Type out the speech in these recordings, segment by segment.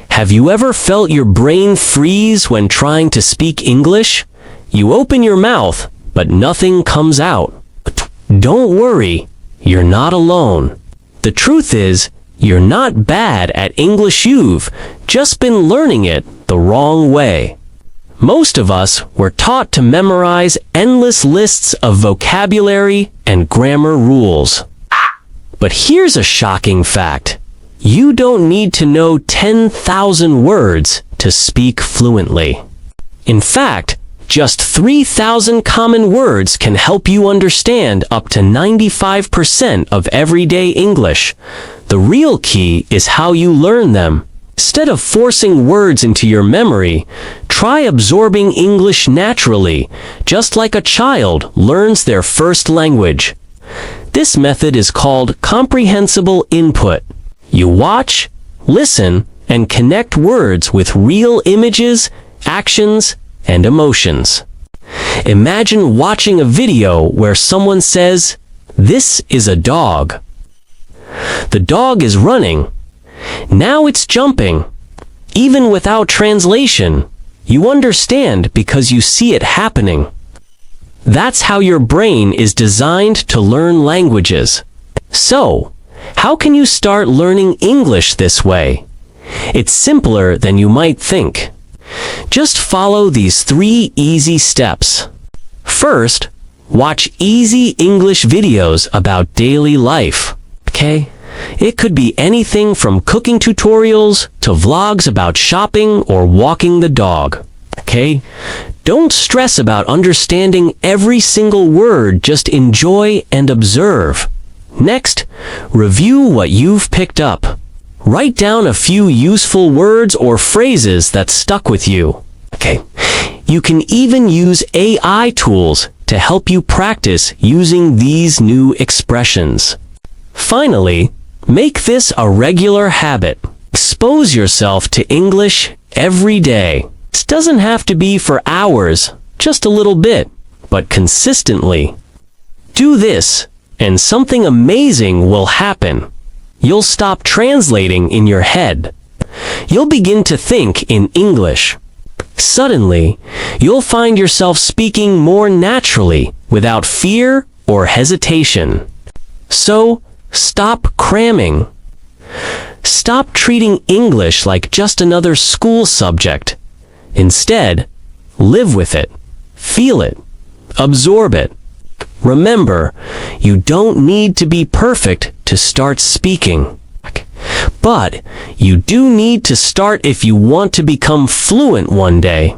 Have you ever felt your brain freeze when trying to speak English? You open your mouth, but nothing comes out. Don't worry, you're not alone. The truth is, you're not bad at English. You've just been learning it the wrong way. Most of us were taught to memorize endless lists of vocabulary and grammar rules. But here's a shocking fact. You don't need to know 10,000 words to speak fluently. In fact, just 3,000 common words can help you understand up to 95% of everyday English. The real key is how you learn them. Instead of forcing words into your memory, try absorbing English naturally, just like a child learns their first language. This method is called comprehensible input. You watch, listen, and connect words with real images, actions, and emotions. Imagine watching a video where someone says, "This is a dog." The dog is running. Now it's jumping. Even without translation, you understand because you see it happening. That's how your brain is designed to learn languages. So, how can you start learning English this way? It's simpler than you might think. Just follow these 3 easy steps. First, watch easy English videos about daily life. Okay? It could be anything from cooking tutorials to vlogs about shopping or walking the dog. Okay? Don't stress about understanding every single word, just enjoy and observe. Next, review what you've picked up. Write down a few useful words or phrases that stuck with you. Okay. You can even use AI tools to help you practice using these new expressions. Finally, make this a regular habit. Expose yourself to English every day. This doesn't have to be for hours, just a little bit, but consistently. Do this, and something amazing will happen. You'll stop translating in your head. You'll begin to think in English. Suddenly, you'll find yourself speaking more naturally, without fear or hesitation. So, stop cramming. Stop treating English like just another school subject. Instead, live with it, feel it, absorb it. Remember, you don't need to be perfect to start speaking. But you do need to start if you want to become fluent one day.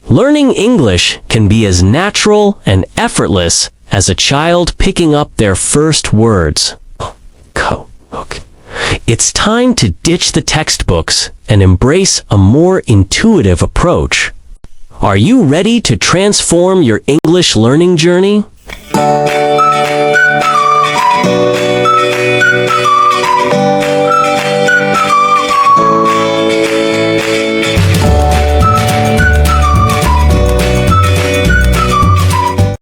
Learning English can be as natural and effortless as a child picking up their first words. Okay. It's time to ditch the textbooks and embrace a more intuitive approach. Are you ready to transform your English learning journey?